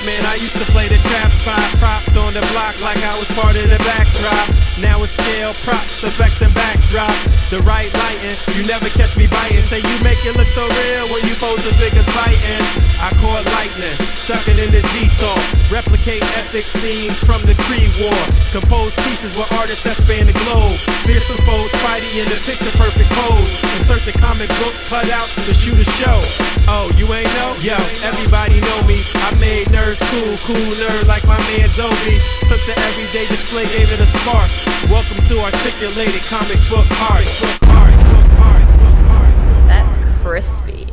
Man, I used to play the trap spot, propped on the block like I was part of the backdrop. Now it's scale, props, effects, and backdrops. The right lighting, you never catch me biting. Say you make it look so real when you pose the figures fighting. I caught lightning, stuck it in the detour. Replicate epic scenes from the Creed War. Compose pieces with artists that span the globe. Fearsome foes, Spidey in the picture perfect pose. Insert the comic book cut out to shoot a show. Oh, you ain't know? Yo, everybody know me. I made nerds cool, cool nerd like my man Zobi. Took the everyday display, gave it a spark. Welcome to articulated comic book art. That's crispy.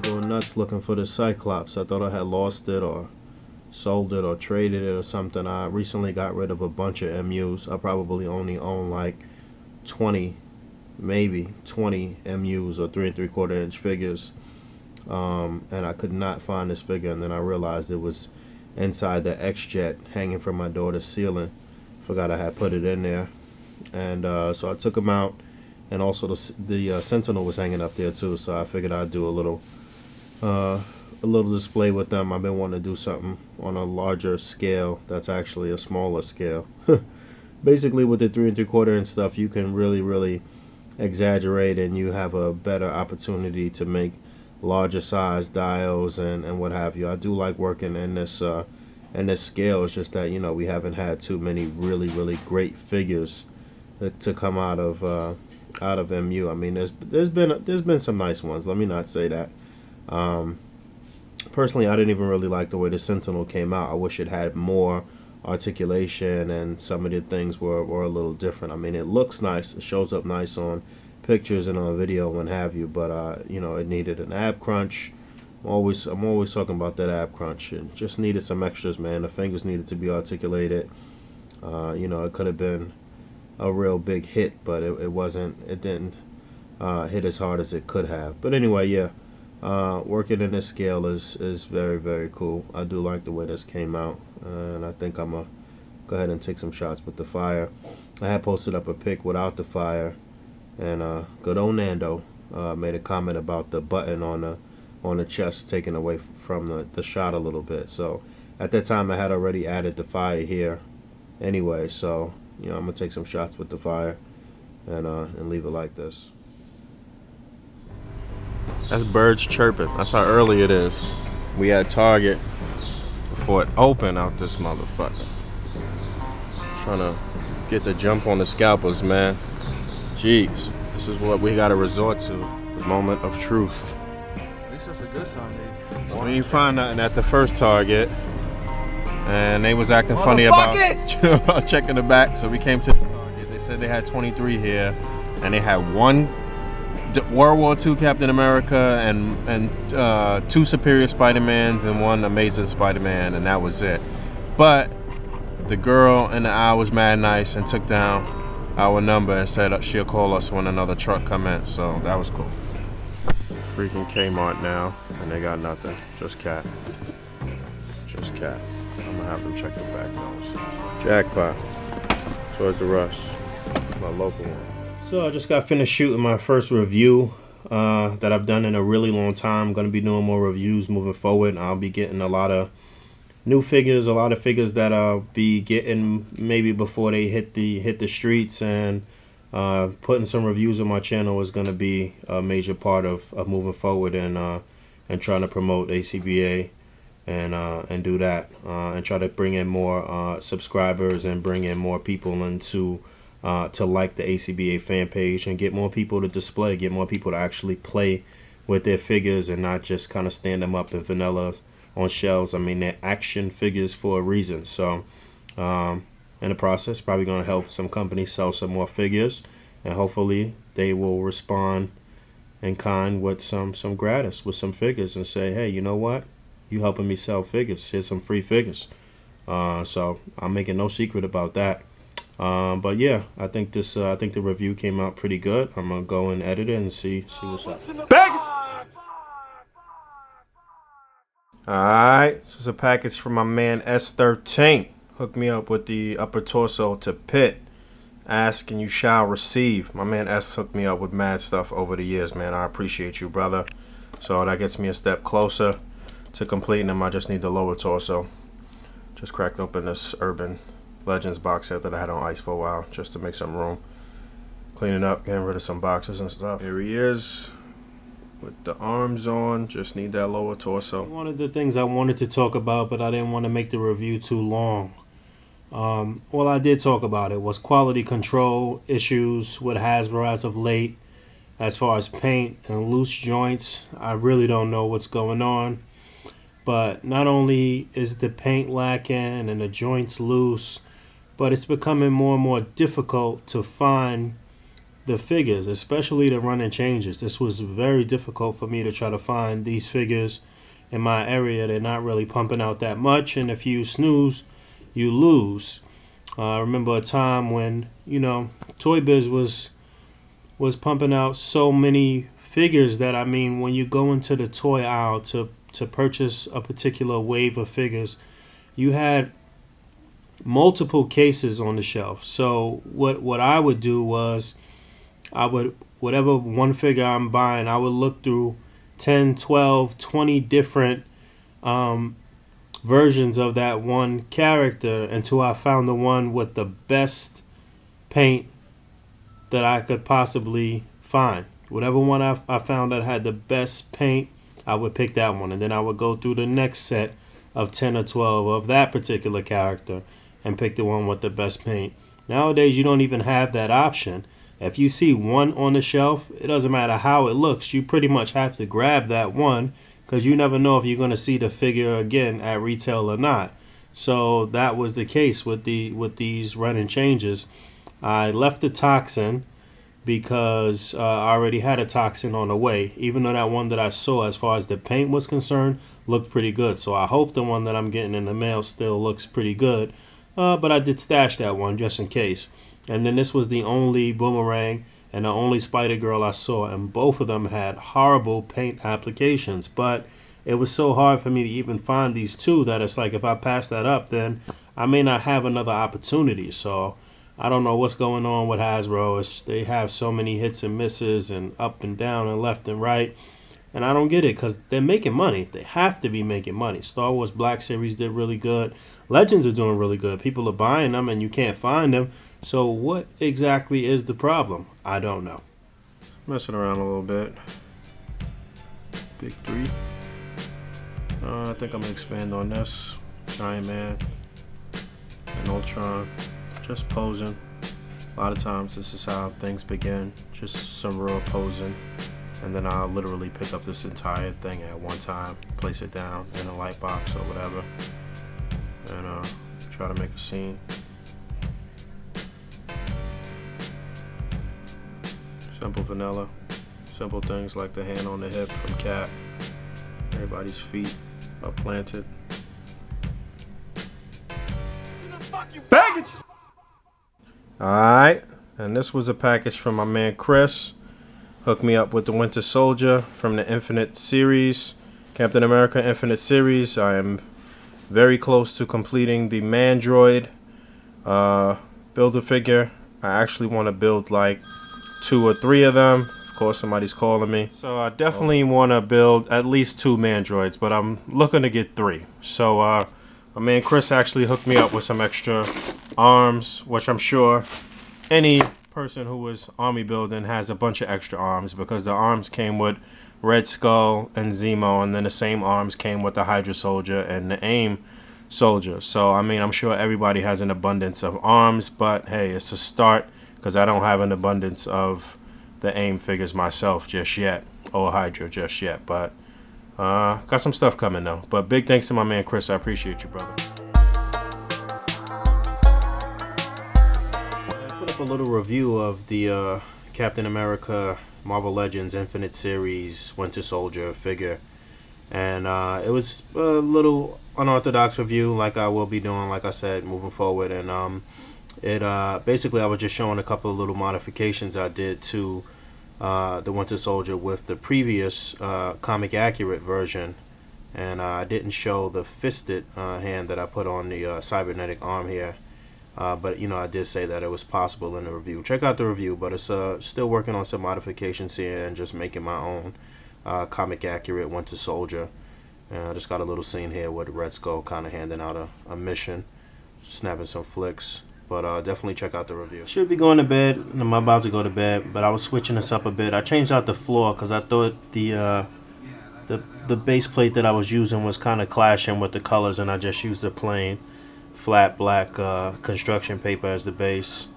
Going nuts looking for the Cyclops. I thought I had lost it or sold it or traded it or something. I recently got rid of a bunch of MUs. I probably only own like 20, maybe 20 MUs or 3 3/4 inch figures, and I could not find this figure, and then I realized it was inside the X-Jet hanging from my daughter's ceiling. Forgot I had put it in there, and so I took them out, and also the Sentinel was hanging up there too, so I figured I'd do a little display with them. I've been wanting to do something on a larger scale that's actually a smaller scale. Basically with the 3 3/4 inch stuff, you can really exaggerate, and you have a better opportunity to make larger size dials and what have you. I do like working in this scale. It's just that, you know, we haven't had too many really great figures to come out of MU. I mean, there's been some nice ones, let me not say that. Personally, I didn't even really like the way the Sentinel came out. I wish it had more articulation, and some of the things were a little different. I mean, it looks nice, it shows up nice on pictures and on video and what have you, but you know, it needed an ab crunch. I'm always talking about that ab crunch. It just needed some extras, man. The fingers needed to be articulated. You know, it could have been a real big hit, but it wasn't. It didn't hit as hard as it could have. But anyway, yeah. Working in this scale is very cool. I do like the way this came out, and I think I'm gonna go ahead and take some shots with the fire. I had posted up a pic without the fire, and good old Nando made a comment about the button on the chest taken away from the shot a little bit. So at that time I had already added the fire here anyway, so you know, I'm gonna take some shots with the fire and leave it like this. That's birds chirping. That's how early it is. We at Target before it opened out this motherfucker. Trying to get the jump on the scalpers, man. Jeez, this is what we gotta resort to. The moment of truth. At least that's a good sign, dude. We didn't find nothing at the first Target, and they was acting funny about checking the back, so we came to the Target. They said they had 23 here, and they had one World War II Captain America and 2 Superior Spider-Mans and 1 Amazing Spider-Man, and that was it. But the girl in the aisle was mad nice and took down our number and said she'll call us when another truck come in, so that was cool. Freaking Kmart now, and they got nothing. Just cat. Just cat. I'm gonna have them check the back though. Jackpot. Toys R Us. My local one. So I just got finished shooting my first review that I've done in a really long time. I'm going to be doing more reviews moving forward. I'll be getting a lot of new figures, a lot of figures that I'll be getting maybe before they hit the streets, and putting some reviews on my channel is going to be a major part of moving forward and trying to promote A.C.B.A. and do that and try to bring in more subscribers and bring in more people into to like the A.C.B.A. fan page and get more people to display, get more people to actually play with their figures and not just kind of stand them up in vanilla on shelves. I mean, they're action figures for a reason. So in the process, probably going to help some companies sell some more figures, and hopefully they will respond in kind with some gratis with some figures and say, hey, you know what, you helping me sell figures, here's some free figures. So I'm making no secret about that. But yeah, I think the review came out pretty good. I'm gonna go and edit it and see what's up. Alright, this is a package from my man S13. Hooked me up with the upper torso to pit. Ask and you shall receive. My man S hooked me up with mad stuff over the years, man. I appreciate you, brother. So that gets me a step closer to completing them. I just need the lower torso. Just cracked open this Urban Legends box set that I had on ice for a while, just to make some room. Cleaning up, getting rid of some boxes and stuff. Here he is, with the arms on. Just need that lower torso. One of the things I wanted to talk about, but I didn't want to make the review too long. Well, I did talk about it, was quality control issues with Hasbro as of late, as far as paint and loose joints. I really don't know what's going on. But not only is the paint lacking and the joints loose, but it's becoming more and more difficult to find the figures, especially the running changes. This was very difficult for me to try to find these figures in my area. They're not really pumping out that much, and if you snooze, you lose. I remember a time when, you know, Toy Biz was pumping out so many figures that, I mean, when you go into the toy aisle to purchase a particular wave of figures, you had multiple cases on the shelf. So what I would do was, whatever one figure I'm buying, I would look through 10, 12, 20 different versions of that one character until I found the one with the best paint that I could possibly find. Whatever one I found that had the best paint, I would pick that one, and then I would go through the next set of 10 or 12 of that particular character and pick the one with the best paint. Nowadays, you don't even have that option. If you see one on the shelf, it doesn't matter how it looks. You pretty much have to grab that one because you never know if you're going to see the figure again at retail or not. So that was the case with these running changes. I left the toxin because I already had a toxin on the way, even though that one that I saw as far as the paint was concerned looked pretty good. So I hope the one that I'm getting in the mail still looks pretty good, but I did stash that one just in case. And then this was the only Boomerang and the only Spider-Girl I saw, and both of them had horrible paint applications. But it was so hard for me to even find these two that it's like if I pass that up, then I may not have another opportunity. So I don't know what's going on with Hasbro. They have so many hits and misses and up and down and left and right. And I don't get it because they're making money. They have to be making money. Star Wars Black Series did really good. Legends are doing really good. People are buying them and you can't find them. So what exactly is the problem? I don't know. Messing around a little bit. Big 3. I think I'm going to expand on this. Giant Man and Ultron. Just posing. A lot of times this is how things begin. Just some real posing. And then I'll literally pick up this entire thing at one time. Place it down in a light box or whatever. And try to make a scene. Simple vanilla. Simple things like the hand on the hip from Cap. Everybody's feet are planted. Baggage! Alright, and this was a package from my man Chris. Hooked me up with the Winter Soldier from the Infinite series. Captain America Infinite series. I am very close to completing the Mandroid Build-A-Figure. I actually want to build like 2 or 3 of them. Of course, somebody's calling me. So I definitely want to build at least 2 Mandroids, but I'm looking to get 3. So my man Chris actually hooked me up with some extra arms, which I'm sure any person who was army building has a bunch of extra arms, because the arms came with Red Skull and Zemo, and then the same arms came with the Hydra Soldier and the AIM Soldier. So I mean, I'm sure everybody has an abundance of arms, but hey, it's a start, because I don't have an abundance of the AIM figures myself just yet, or Hydra just yet. But got some stuff coming though. But big thanks to my man Chris. I appreciate you, brother. I put up a little review of the Captain America Marvel Legends Infinite Series Winter Soldier figure. And it was a little unorthodox review, like I will be doing, like I said, moving forward. And it basically I was just showing a couple of little modifications I did to the Winter Soldier with the previous comic accurate version. And I didn't show the fisted hand that I put on the cybernetic arm here. But, you know, I did say that it was possible in the review. Check out the review, but it's still working on some modifications here and just making my own comic accurate Winter Soldier. I just got a little scene here with Red Skull kind of handing out a mission, snapping some flicks. But definitely check out the review. Should be going to bed, and I'm about to go to bed, but I was switching this up a bit. I changed out the floor because I thought the base plate that I was using was kind of clashing with the colors, and I just used a plain flat black construction paper as the base.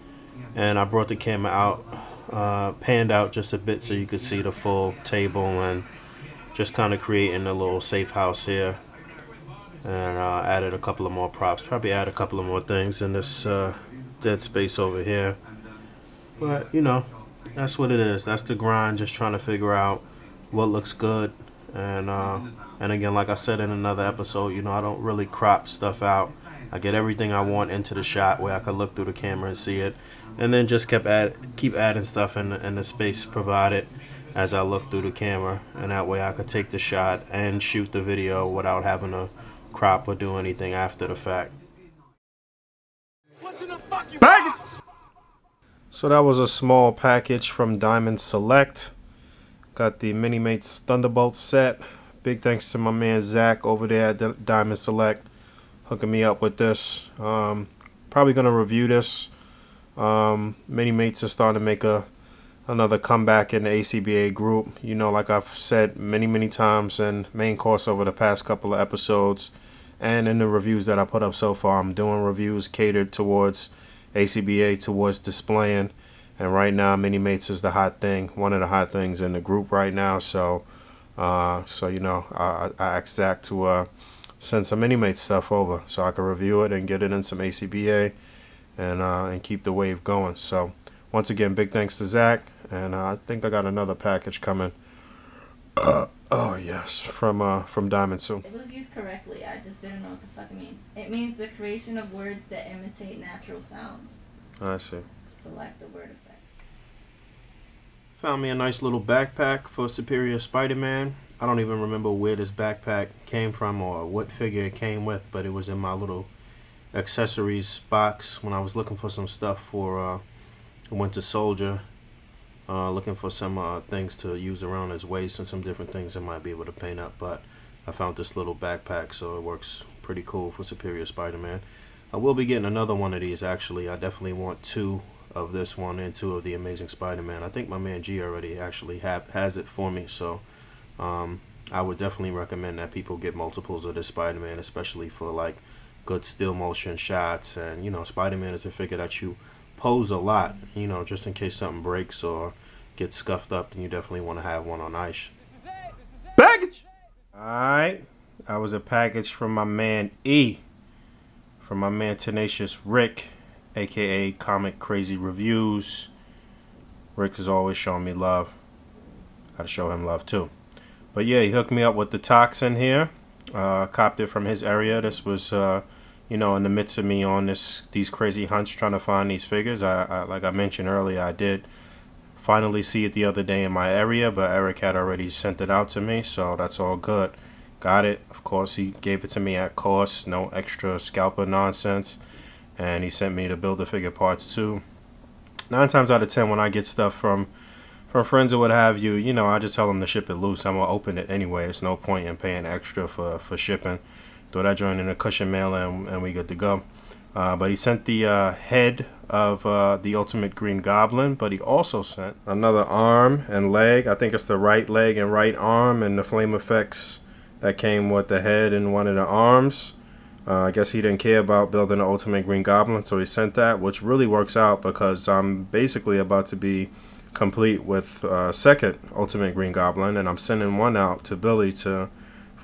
And I brought the camera out, panned out just a bit so you could see the full table, and just kind of creating a little safe house here. And added a couple of more props, probably add a couple of more things in this dead space over here. But you know, that's what it is. That's the grind, just trying to figure out what looks good. And again, like I said in another episode, you know, I don't really crop stuff out. I get everything I want into the shot where I can look through the camera and see it, and then just keep adding stuff in the space provided as I look through the camera, and that way I could take the shot and shoot the video without having to crop or do anything after the fact. Package! So that was a small package from Diamond Select. Got the Mini-Mates Thunderbolt set. Big thanks to my man Zach over there at Diamond Select hooking me up with this. Probably gonna review this. Mini-Mates are starting to make another comeback in the A.C.B.A. group. You know, like I've said many times in main course over the past couple of episodes, and in the reviews that I put up so far, I'm doing reviews catered towards A.C.B.A., towards displaying. And right now, Mini-Mates is the hot thing, one of the hot things in the group right now. So you know, I asked Zach to send some Mini-Mates stuff over so I can review it and get it in some A.C.B.A. and keep the wave going. So once again, big thanks to Zach, and I think I got another package coming. Oh yes, from Diamond soon. It was used correctly. I just didn't know what the fuck it means. It means the creation of words that imitate natural sounds. I see. Select the word effect. Found me a nice little backpack for Superior Spider-Man. I don't even remember where this backpack came from or what figure it came with, but it was in my little accessories box when I was looking for some stuff for Winter Soldier. Looking for some things to use around his waist and some different things I might be able to paint up, but I found this little backpack, so it works pretty cool for Superior Spider-Man. I will be getting another one of these actually. I definitely want 2 of this one and 2 of the Amazing Spider-Man. I think my man G already actually has it for me, so I would definitely recommend that people get multiples of this Spider-Man, especially for like good still motion shots. And you know, Spider-Man is a figure that you pose a lot, you know, just in case something breaks or gets scuffed up, and you definitely want to have one on ice. Package! Alright, that was a package from my man E, from my man Tenacious Rick, aka Comic Crazy Reviews. Rick is always showing me love. Gotta show him love too. But yeah, he hooked me up with the toxin here. Copped it from his area. This was you know, in the midst of me on these crazy hunts trying to find these figures. Like I mentioned earlier, I did finally see it the other day in my area, but Eric had already sent it out to me, so that's all good. Got it. Of course, he gave it to me at cost, no extra scalper nonsense, and he sent me the Build-A-Figure parts too. 9 times out of 10, when I get stuff from friends or what have you, you know, I just tell them to ship it loose. I'm gonna open it anyway. There's no point in paying extra for shipping. Throw that joint in a cushion mailer and we good to go. But he sent the head of the Ultimate Green Goblin, but he also sent another arm and leg. I think it's the right leg and right arm, and the flame effects that came with the head and one of the arms. I guess he didn't care about building the Ultimate Green Goblin, so he sent that, which really works out because I'm basically about to be complete with second Ultimate Green Goblin, and I'm sending one out to Billy for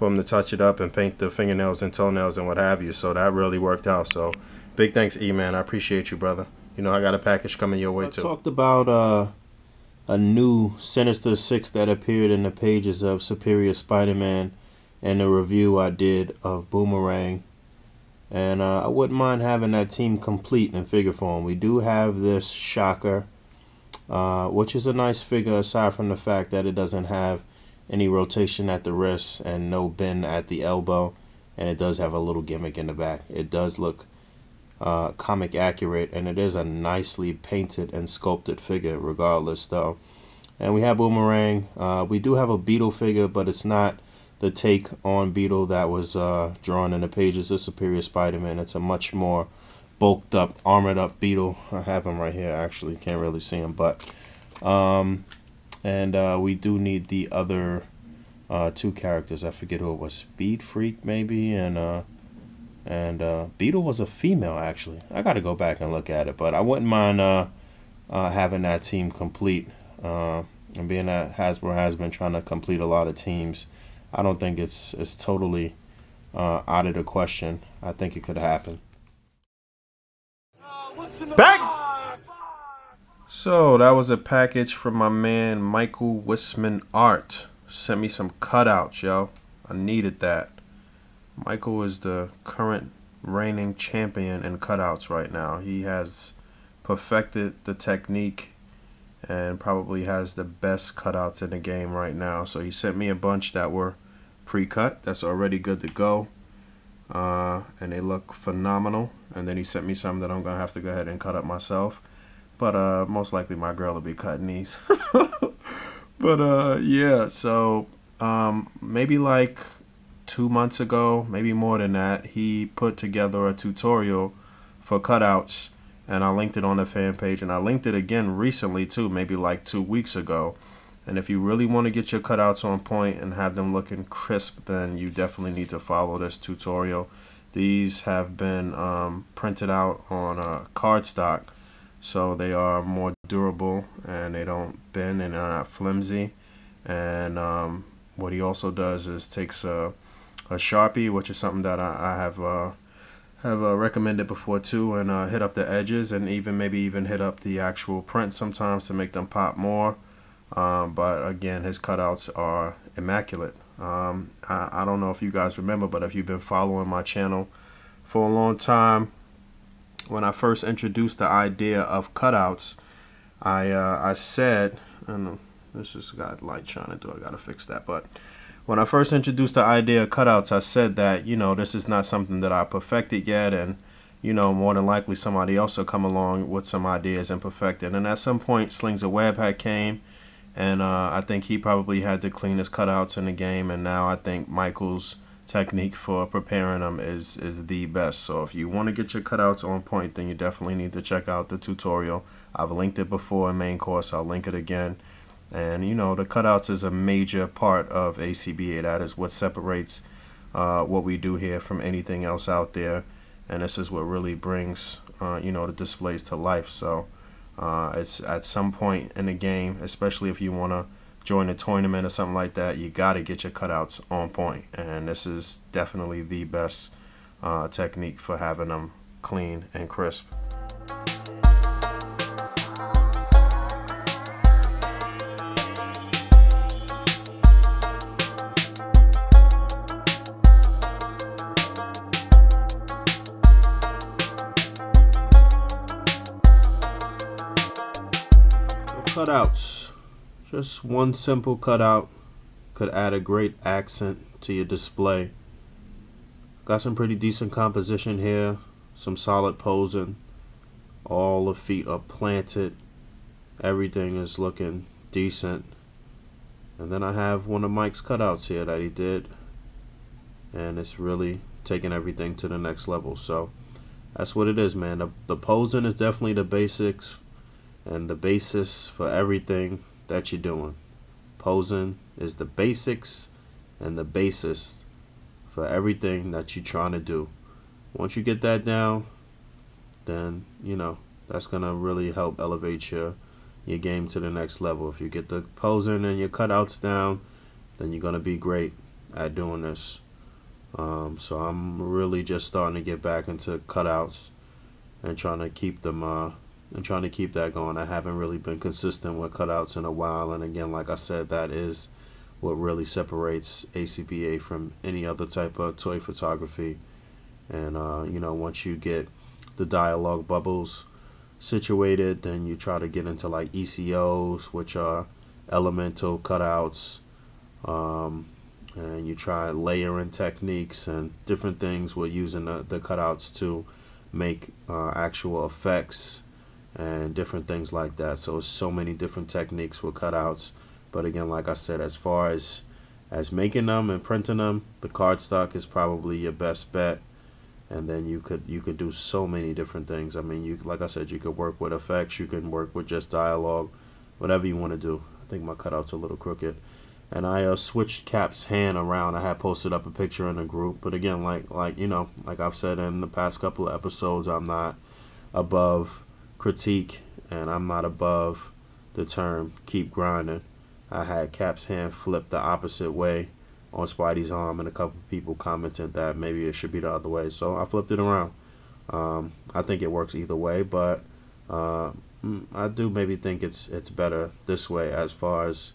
him to touch it up and paint the fingernails and toenails and what have you. So that really worked out. So big thanks, E-Man. I appreciate you, brother. You know, I got a package coming your way too. I talked about a new Sinister Six that appeared in the pages of Superior Spider-Man in the review I did of Boomerang. And I wouldn't mind having that team complete in figure form. We do have this Shocker, which is a nice figure aside from the fact that it doesn't have any rotation at the wrist and no bend at the elbow. And it does have a little gimmick in the back. It does look comic accurate, and it is a nicely painted and sculpted figure regardless though. And we have Boomerang. We do have a Beetle figure, but it's not the take on Beetle that was drawn in the pages of Superior Spider-Man. It's a much more bulked up, armored up Beetle. I have him right here actually, can't really see him, but we do need the other two characters. I forget who it was, Speed Freak maybe, and Beetle was a female actually. I gotta go back and look at it, but I wouldn't mind having that team complete. And being that Hasbro has been trying to complete a lot of teams, I don't think it's totally out of the question. I think it could happen. Back. So that was a package from my man Michael Wisman Art. Sent me some cutouts, yo. I needed that. Michael is the current reigning champion in cutouts right now. He has perfected the technique and probably has the best cutouts in the game right now. So he sent me a bunch that were pre-cut, that's already good to go, and they look phenomenal. And then he sent me some that I'm gonna have to go ahead and cut up myself, but most likely my girl will be cutting these. But yeah, so maybe like 2 months ago, maybe more than that, he put together a tutorial for cutouts, and I linked it on the fan page, and I linked it again recently too, maybe like 2 weeks ago. And if you really want to get your cutouts on point and have them looking crisp, then you definitely need to follow this tutorial. These have been printed out on cardstock, so they are more durable and they don't bend and they're not flimsy. And what he also does is takes a Sharpie, which is something that I have recommended before too, and hit up the edges and maybe even hit up the actual print sometimes to make them pop more. But again, his cutouts are immaculate. I don't know if you guys remember, but if you've been following my channel for a long time, when I first introduced the idea of cutouts, I said, and this has got light shining through, I gotta fix that, but when I first introduced the idea of cutouts, I said that, you know, this is not something that I perfected yet, and you know, more than likely somebody else will come along with some ideas and perfect it. And at some point, Slings of Web had came, and I think he probably had the cleanest cutouts in the game, and now I think Michael's technique for preparing them is the best. So if you want to get your cutouts on point, then you definitely need to check out the tutorial. I've linked it before in main course, I'll link it again. And you know, the cutouts is a major part of A.C.B.A. That is what separates what we do here from anything else out there, and this is what really brings you know, the displays to life. So it's at some point in the game, especially if you want to join a tournament or something like that, you got to get your cutouts on point, and this is definitely the best technique for having them clean and crisp. Cutouts. Just one simple cutout could add a great accent to your display. Got some pretty decent composition here, some solid posing. All the feet are planted. Everything is looking decent. And then I have one of Mike's cutouts here that he did, and it's really taking everything to the next level. So that's what it is, man. The posing is definitely the basics and the basis for everything that you're doing. Posing is the basics and the basis for everything that you're trying to do. Once you get that down, then you know that's gonna really help elevate your game to the next level. If you get the posing and your cutouts down, then you're gonna be great at doing this. So I'm really just starting to get back into cutouts and trying to keep them that going. I haven't really been consistent with cutouts in a while, and again, like I said, that is what really separates A.C.B.A. from any other type of toy photography. And you know, once you get the dialogue bubbles situated, then you try to get into like ECOs, which are elemental cutouts, and you try layering techniques and different things. We're using the cutouts to make actual effects and different things like that. So it's so many different techniques with cutouts. But again, like I said, as far as making them and printing them, the cardstock is probably your best bet. And then you could do so many different things. I mean, like I said, you could work with effects, you can work with just dialogue, whatever you want to do. I think my cutout's a little crooked. And I switched Cap's hand around. I had posted up a picture in the group, but again, like you know, like I've said in the past couple of episodes, I'm not above critique, and I'm not above the term keep grinding. I had Cap's hand flipped the opposite way on Spidey's arm, and a couple of people commented that maybe it should be the other way, so I flipped it around. I think it works either way, but I do maybe think it's better this way as far as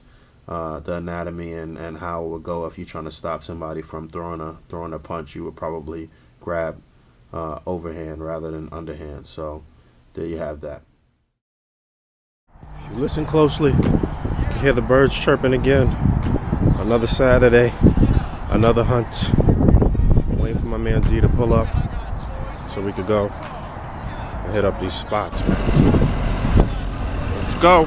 the anatomy and how it would go. If you're trying to stop somebody from throwing a punch, you would probably grab overhand rather than underhand. So there you have that. If you listen closely, you can hear the birds chirping again. Another Saturday, another hunt. Waiting for my man D to pull up so we could go and hit up these spots, man. Let's go.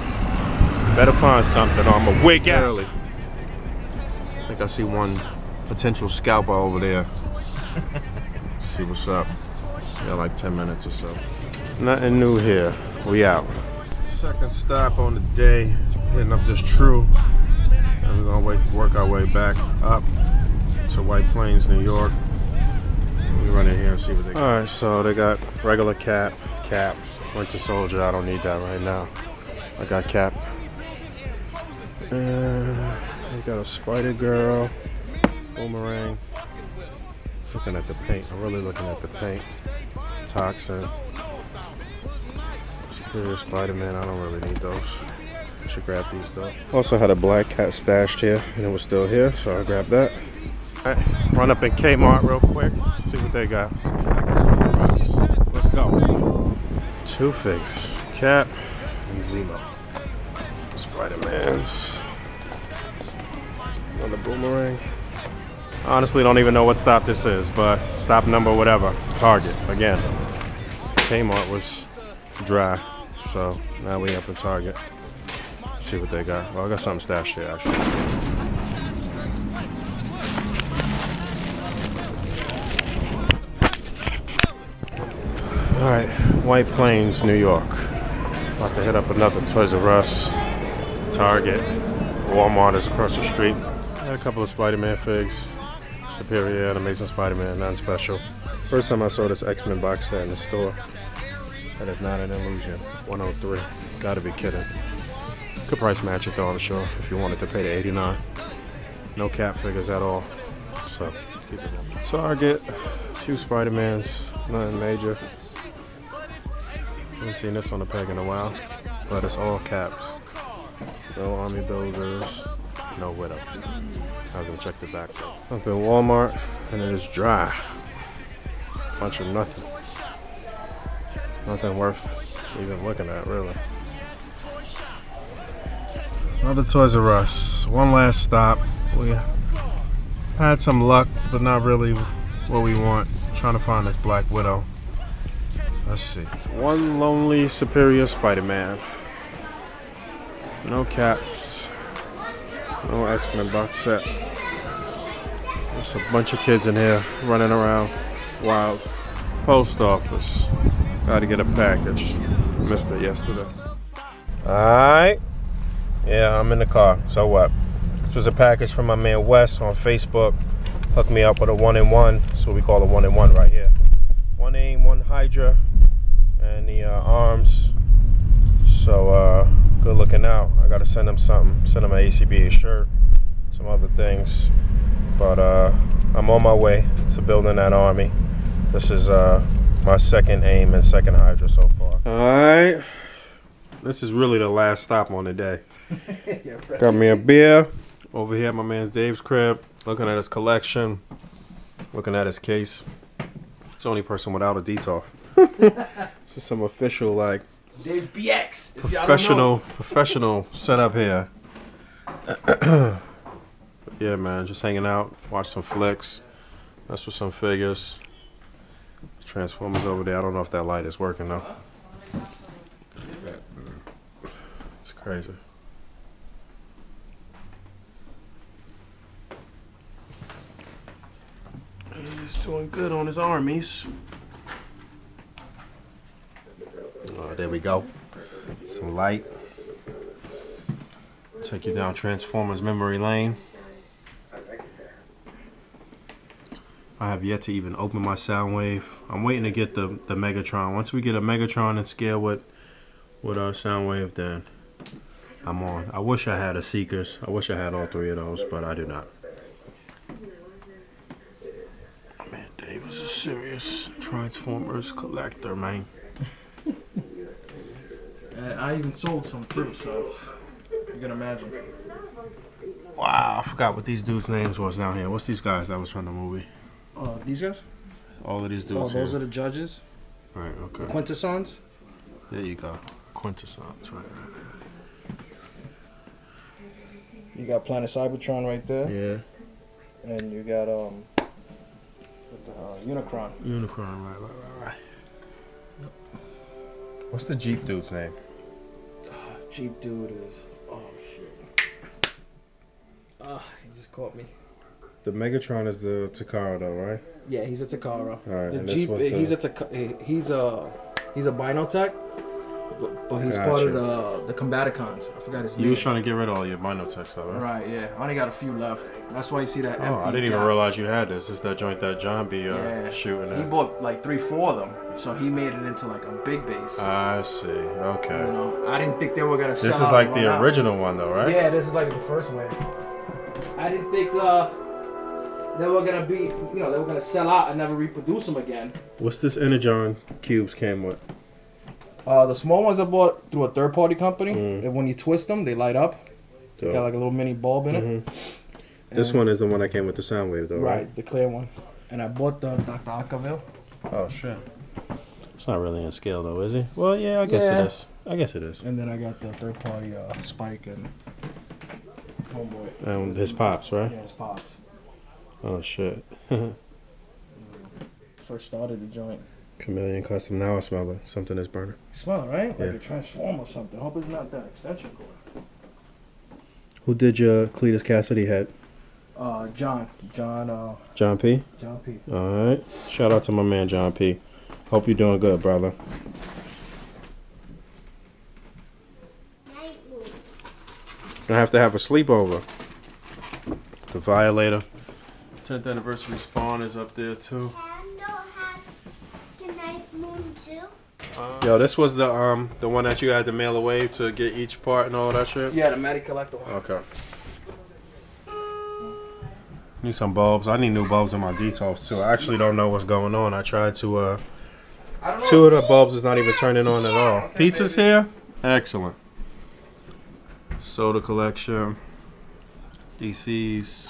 Better find something on my wig early. I think I see one potential scalper over there. See what's up. Got like 10 minutes or so. Nothing new here. We out. Second stop on the day. Hitting up this True. And we're gonna work our way back up to White Plains, New York. We run in here and see what they got. Alright, so they got regular cap, Winter Soldier. I don't need that right now. I got cap. They got a Spider Girl, Boomerang. Looking at the paint. I'm really looking at the paint. Toxin. Superior Spider-Man. I don't really need those. I should grab these though. Also had a black cat stashed here, and it was still here, so I grabbed that. Alright, run up in Kmart real quick. See what they got. Let's go. Two figures. Cap and Zemo. Spider-Man's. Another Boomerang. Honestly, don't even know what stop this is, but stop number whatever. Target again. Kmart was dry, so now we up in Target. See what they got. Well, I got something stashed here actually. All right, White Plains, New York. About to hit up another Toys R Us, Target, Walmart is across the street. Had a couple of Spider-Man figs. Superior and Amazing Spider-Man, nothing special. First time I saw this X-Men box set in the store. That is not an illusion. 103. Gotta be kidding. Could price match it though, I'm sure, if you wanted to pay the $89. No cap figures at all. So keep it on. Target, a few Spider-Mans, nothing major. Haven't seen this on the peg in a while, but it's all caps. No Army Builders, no Widow. I haven't checked it back though. Up in Walmart, and it is dry. Bunch of nothing. Nothing worth even looking at, really. Another Toys R Us. One last stop. We had some luck, but not really what we want. Trying to find this Black Widow. Let's see. One lonely Superior Spider-Man. No caps. No X-Men box set. There's a bunch of kids in here running around wild. Post office. Gotta get a package. Missed it yesterday. Alright. Yeah, I'm in the car. So what? This was a package from my man Wes on Facebook. Hooked me up with a 1-in-1. So we call it 1-in-1 right here. One AIM, one Hydra, and the arms. So good looking out. I gotta send him something. Send him an A.C.B.A. shirt, some other things. But I'm on my way to building that army. This is my second AIM and second Hydra so far. Alright. This is really the last stop on the day. Got me a beer, Over here at my man Dave's crib, looking at his collection, looking at his case. It's the only person without a detox. This is some official, like, Dave BX. professional setup here. Yeah, man, just hanging out, watch some flicks. That's with some figures. Transformers over there. I don't know if that light is working though. It's crazy. He's doing good on his armies. Oh, there we go. Some light. Take you down Transformers memory lane. I have yet to even open my Soundwave. I'm waiting to get the Megatron. Once we get a Megatron and scale with our Soundwave, then I'm on. I wish I had a Seekers. I wish I had all three of those, but I do not. Man, Dave is a serious Transformers collector, man. I even sold some too, so you can imagine. Wow, I forgot what these dudes' names was down here. What's these guys that was from the movie? These guys? All of these dudes. Oh, those here. are the judges. Right. Okay. Quintessons. There you go. Quintessons. Right. You got Planet Cybertron right there. Yeah. And you got Unicron. Unicron. Right. What's the Jeep dude's name? Jeep dude is. Oh shit. He just caught me. The Megatron is the Takara, though, right? Yeah, he's a Takara. All right, The and Jeep, this was he's a Binotech, but he's part of the Combaticons. I forgot his name. You was trying to get rid of all your Binotech stuff, right? Right, yeah. I only got a few left. That's why you see that. Oh, I didn't even realize you had this. It's that joint that John be shooting He at. bought like 3-4 of them, so he made it into like a big base. I see. Okay. You know, I didn't think they were gonna sell This is out like and the run out. original one, though, right? Yeah, this is like the first one. I didn't think they were gonna be, they were gonna sell out and never reproduce them again. What's this Energon cubes came with? The small ones I bought through a third-party company. And when you twist them, they light up. They got like a little mini bulb in it. This one is the one that came with the Soundwave, though, right? Right, the clear one. And I bought the Dr. Acaville. Oh, shit. It's not really in scale, though, is he? Well, yeah, I guess it is. I guess it is. And then I got the third-party Spike and Homeboy. And his pops, right? Yeah, his pops. Oh, shit. First started the joint. Chameleon custom. Now I smell it. Something is burning. Smell it, right? Yeah. Like a transformer or something. Hope it's not that extension cord. Who did your Cletus Cassidy head? John P. John P? John P. Alright. Shout out to my man John P. Hope you're doing good, brother. I have to have a sleepover. The Violator 10th anniversary spawn is up there too. Yo, this was the one that you had to mail away to get each part and all that shit? Yeah, the Matty Collector one. Okay. Need some bulbs. I need new bulbs in my detox too. I actually don't know what's going on. I tried to two of the bulbs is not even turning on at all. Okay, pizza's baby. Here? Excellent. Soda collection. DC's.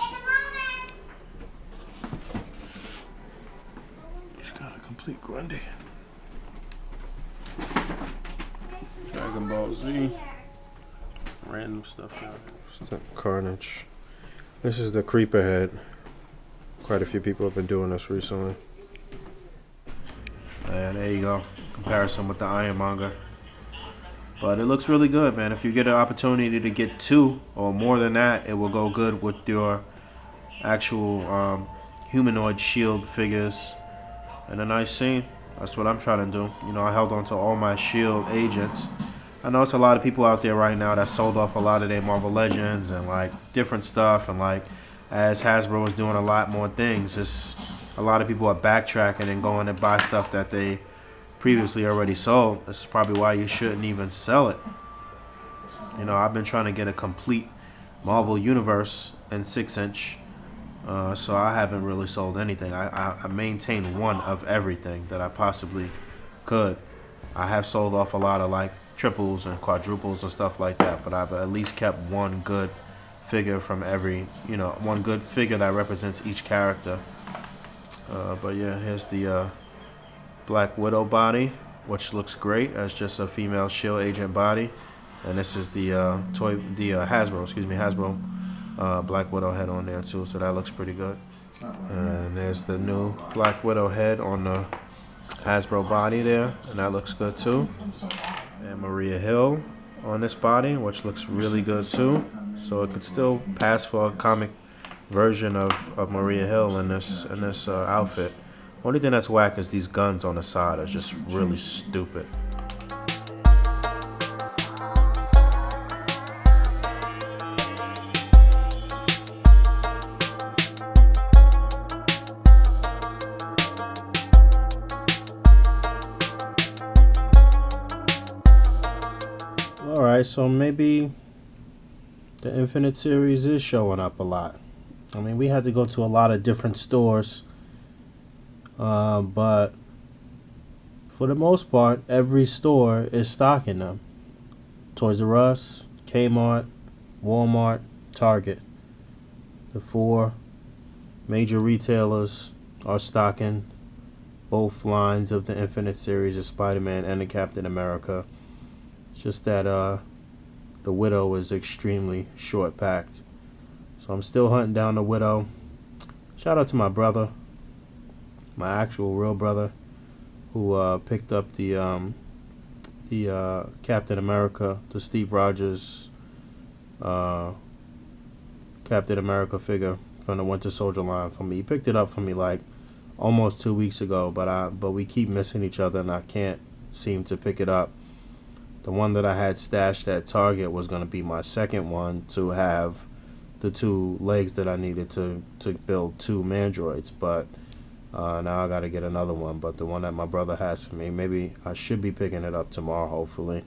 He's got a complete Grundy. Dragon Ball Z. Random stuff down here. Carnage. This is the Creeper head. Quite a few people have been doing this recently. And there you go. Comparison with the Ironmonger. But it looks really good, man. If you get an opportunity to get 2 or more than that, it will go good with your actual humanoid shield figures. And a nice scene. That's what I'm trying to do. You know, I held on to all my shield agents. I know it's a lot of people out there right now that sold off a lot of their Marvel Legends and like different stuff, and like as Hasbro is doing a lot more things, just a lot of people are backtracking and going and buy stuff that they previously already sold. This is probably why you shouldn't even sell it. You know, I've been trying to get a complete Marvel Universe in 6-inch, so I haven't really sold anything. I maintain one of everything that I possibly could. I have sold off a lot of like triples and quadruples and stuff like that, but I've at least kept one good figure from every, one good figure that represents each character. But yeah, here's the Black Widow body, which looks great as just a female S.H.I.E.L.D. agent body. And this is the Hasbro Black Widow head on there too, so that looks pretty good. And there's the new Black Widow head on the Hasbro body there, and that looks good too. And Maria Hill on this body, which looks really good too. So it could still pass for a comic version of Maria Hill in this outfit. Only thing that's whack is these guns on the side are just really stupid. Alright, so maybe the Infinite series is showing up a lot. I mean, we had to go to a lot of different stores, but for the most part, every store is stocking them. Toys R Us, Kmart, Walmart, Target. The 4 major retailers are stocking both lines of the Infinite series of Spider-Man and the Captain America. It's just that the Widow is extremely short packed. So I'm still hunting down the Widow. Shout out to my brother, my actual real brother, who picked up the Captain America, the Steve Rogers Captain America figure from the Winter Soldier line for me. He picked it up for me like almost 2 weeks ago, but we keep missing each other and I can't seem to pick it up. The one that I had stashed at Target was going to be my second one to have the 2 legs that I needed to build 2 Mandroids, but now I got to get another one. But the one that my brother has for me, maybe I should be picking it up tomorrow, hopefully.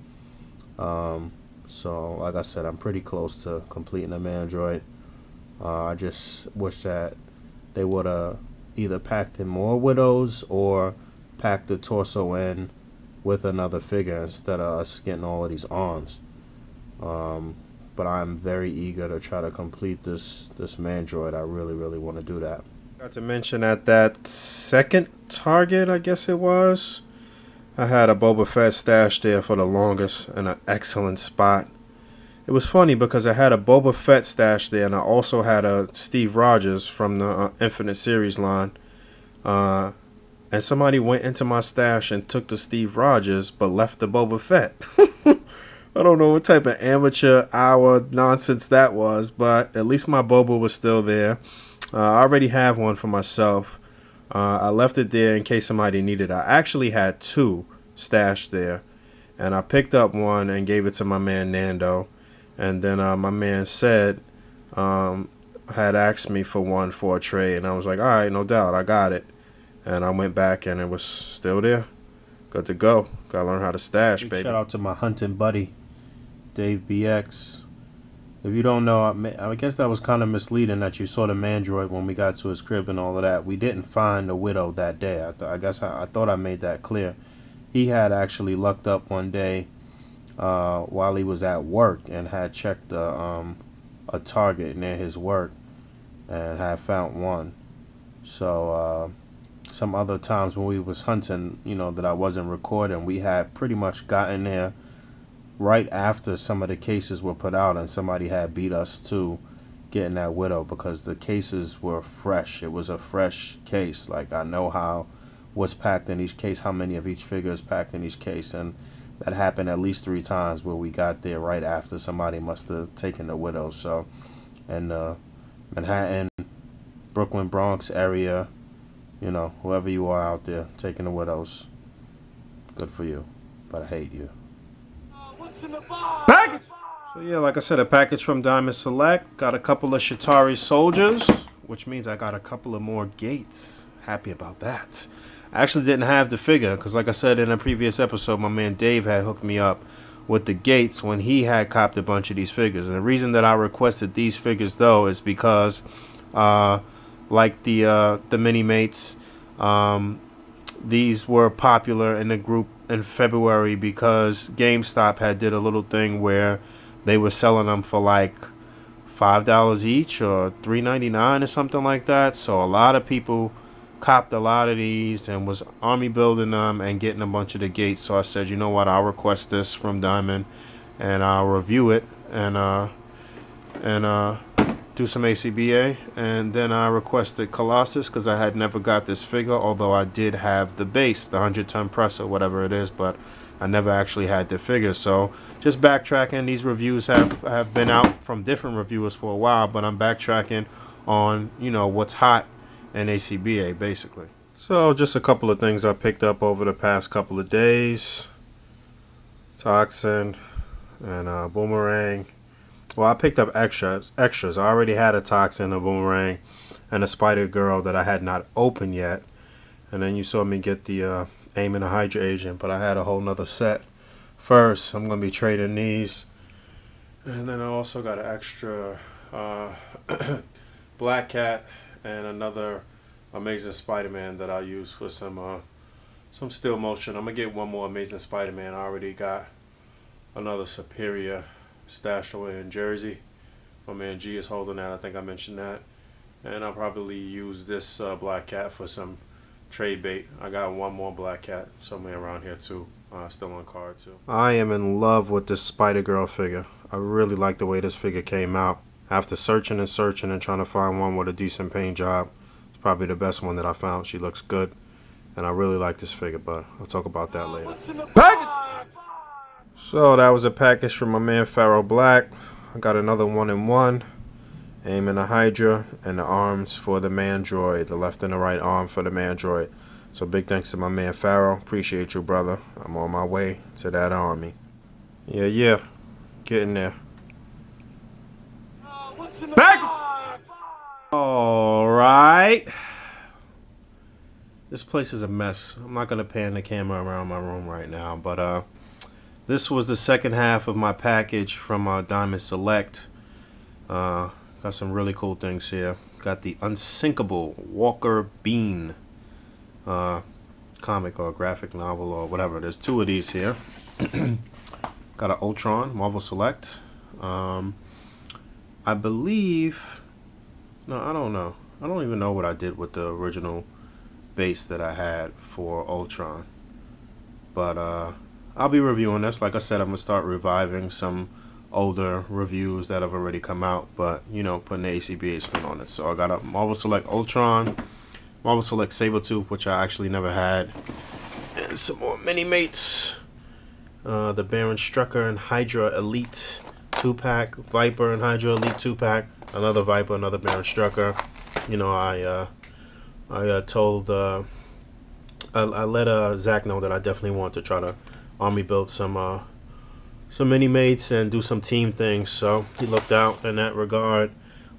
So like I said, I'm pretty close to completing a Mandroid. I just wish that they would have either packed in more Widows or packed the torso in with another figure instead of us getting all of these arms. But I'm very eager to try to complete this Mandroid. I really want to do that. Got to mention at that second Target, I guess it was, I had a Boba Fett stashed there for the longest in an excellent spot. It was funny because I had a Boba Fett stashed there and I also had a Steve Rogers from the Infinite series line. And somebody went into my stash and took the Steve Rogers but left the Boba Fett. I don't know what type of amateur hour nonsense that was, but at least my Boba was still there. I already have one for myself. I left it there in case somebody needed it. I actually had 2 stashed there, and I picked up one and gave it to my man Nando. And then my man said had asked me for one for a trade, and I was like, all right, no doubt, I got it. And I went back and it was still there. Good to go. Gotta learn how to stash, baby. Shout out to my hunting buddy, Dave BX. If you don't know, I guess that was kind of misleading that you saw the Mandroid when we got to his crib and all of that. We didn't find the Widow that day. I thought I made that clear. He had actually lucked up one day while he was at work and had checked a Target near his work and had found one. So some other times when we was hunting, that I wasn't recording, we had pretty much gotten there right after some of the cases were put out, and somebody had beat us to getting that Widow because the cases were fresh. It was a fresh case. Like, I know what's packed in each case, how many of each figure is packed in each case, and that happened at least 3 times where we got there right after somebody must have taken the Widow. So, and Manhattan, Brooklyn, Bronx area, whoever you are out there taking the Widows, good for you, but I hate you. Package! So yeah, like I said, a package from Diamond Select. Got a couple of Shatari soldiers, which means I got a couple of more gates. Happy about that. I actually didn't have the figure because, like I said in a previous episode, my man Dave had hooked me up with the gates when he had copped a bunch of these figures. And the reason that I requested these figures though is because like the mini mates, these were popular in the group in February because GameStop had did a little thing where they were selling them for like $5 each or $3.99 or something like that. So a lot of people copped a lot of these and was army building them and getting a bunch of the gates. So I said, you know what, I'll request this from Diamond and I'll review it and do some A.C.B.A. And then I requested Colossus because I had never got this figure, although I did have the base, the 100-ton press or whatever it is, but I never actually had the figure. So just backtracking. These reviews have been out from different reviewers for a while, but I'm backtracking on, you know, what's hot in A.C.B.A. basically. So just a couple of things I picked up over the past couple of days. Toxin and Boomerang. Well, I picked up extras. I already had a Toxin, a Boomerang, and a Spider Girl that I had not opened yet. And then you saw me get the Aim and a Hydra Agent, but I had a whole nother set first. I'm going to be trading these. And then I also got an extra Black Cat and another Amazing Spider-Man that I'll use for some still motion. I'm going to get one more Amazing Spider-Man. I already got another Superior stashed away in Jersey. My man G is holding that. I think I mentioned that. And I'll probably use this Black Cat for some trade bait. I got one more Black Cat somewhere around here too. Still on card too. I am in love with this Spider Girl figure. I really like the way this figure came out. After searching and searching and trying to find one with a decent paint job, it's probably the best one that I found. She looks good. And I really like this figure, but I'll talk about that later. So that was a package from my man Pharaoh Black. I got another 1-in-1, Aim and a Hydra, and the arms for the Mandroid, the left and the right arm for the Mandroid. So big thanks to my man Pharaoh. Appreciate you, brother. I'm on my way to that army. Yeah, getting there. All right. This place is a mess. I'm not gonna pan the camera around my room right now, but this was the second half of my package from Diamond Select. Got some really cool things here. Got the Unsinkable Walker Bean comic or graphic novel or whatever. There's two of these here. Got an Ultron Marvel Select. I believe, no, I don't know. I don't even know what I did with the original base that I had for Ultron. But I'll be reviewing this. Like I said, I'm going to start reviving some older reviews that have already come out, but, you know, putting the A.C.B.A. spin on it. So I got a Marvel Select Ultron, Marvel Select Sabretooth, which I actually never had, and some more mini-mates. The Baron Strucker and Hydra Elite 2-pack, Viper and Hydra Elite 2-pack, another Viper, another Baron Strucker. You know, I told, I let Zach know that I definitely want to try to army build some mini-mates and do some team things, so he looked out in that regard.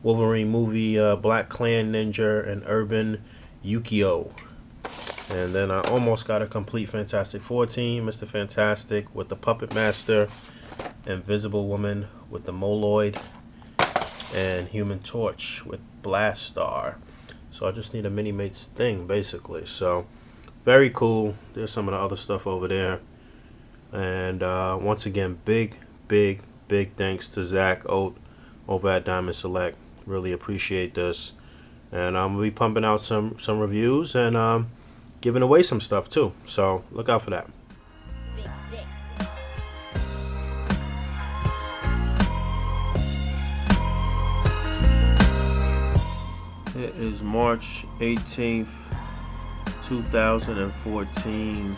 Wolverine movie, Black Clan Ninja, and Urban Yukio. And then I almost got a complete Fantastic Four team, Mr. Fantastic with the Puppet Master, Invisible Woman with the Moloid, and Human Torch with Blast Star. So I just need a mini-mates thing, basically. So very cool. There's some of the other stuff over there. And once again, big thanks to Zach Oat over at Diamond Select. Really appreciate this. And I'm going to be pumping out some reviews and giving away some stuff too. So look out for that. It is March 18th, 2014.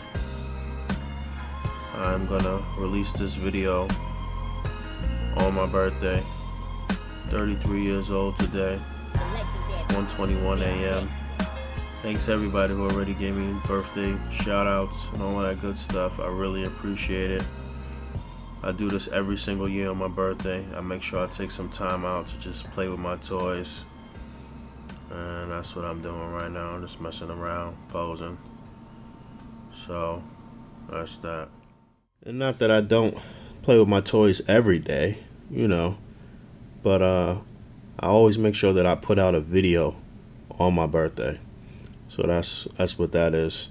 I'm gonna release this video on my birthday. 33 years old today, 1:21 a.m. Thanks everybody who already gave me birthday shout outs and all that good stuff. I really appreciate it. I do this every single year on my birthday. I make sure I take some time out to just play with my toys. And that's what I'm doing right now. I'm just messing around, posing. So that's that. And not that I don't play with my toys every day, you know, but I always make sure that I put out a video on my birthday. So that's what that is.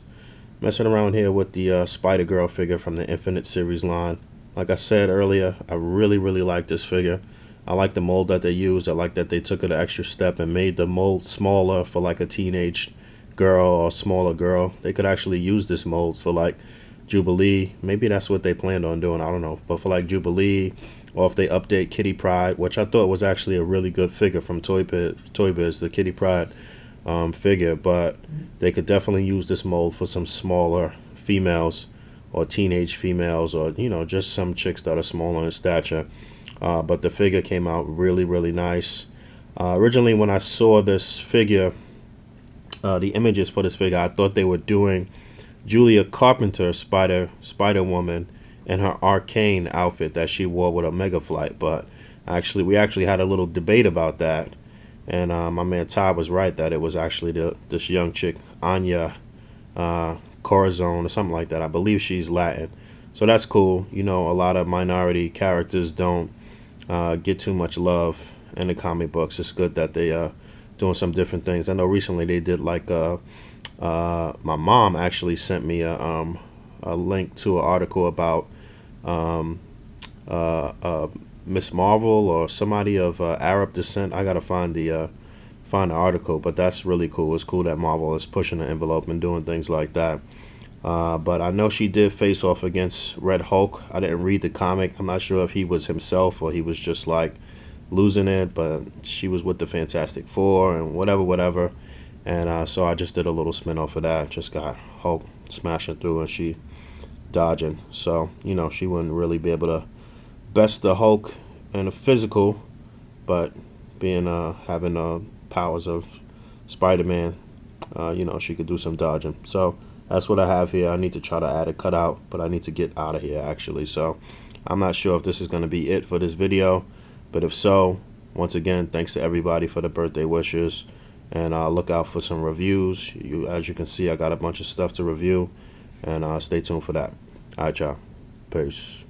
Messing around here with the Spider Girl figure from the Infinite series line. Like I said earlier, I really like this figure. I like the mold that they used. I like that they took it an extra step and made the mold smaller for like a teenage girl or smaller girl. They could actually use this mold for like Jubilee. Maybe that's what they planned on doing, I don't know. But for like Jubilee, or if they update Kitty Pryde, which I thought was actually a really good figure from Toy Biz, the Kitty Pryde figure. But they could definitely use this mold for some smaller females or teenage females, or you know, just some chicks that are smaller in stature. But the figure came out really, really nice. Originally, when I saw this figure, the images for this figure, I thought they were doing Julia Carpenter Spider-Woman in her Arcane outfit that she wore with Omega Flight. But we actually had a little debate about that, and my man Todd was right that it was actually this young chick, Anya Corazon or something like that. I believe she's Latin, so that's cool. You know, a lot of minority characters don't get too much love in the comic books. It's good that they doing some different things. I know recently they did like my mom actually sent me a link to an article about Miss Marvel or somebody of Arab descent. I gotta find the article, but that's really cool. It's cool that Marvel is pushing the envelope and doing things like that. But I know she did face off against Red Hulk. I didn't read the comic. I'm not sure if he was himself or he was just like losing it, but she was with the Fantastic Four and whatever. And so I just did a little spin off of that. Just got Hulk smashing through and she dodging. So, you know, she wouldn't really be able to best the Hulk in a physical, but being having powers of Spider-Man, you know, she could do some dodging. So that's what I have here. I need to try to add a cutout, but I need to get out of here actually. So I'm not sure if this is going to be it for this video, but if so, once again, thanks to everybody for the birthday wishes, and look out for some reviews. As you can see, I got a bunch of stuff to review, and stay tuned for that. All right, y'all. Peace.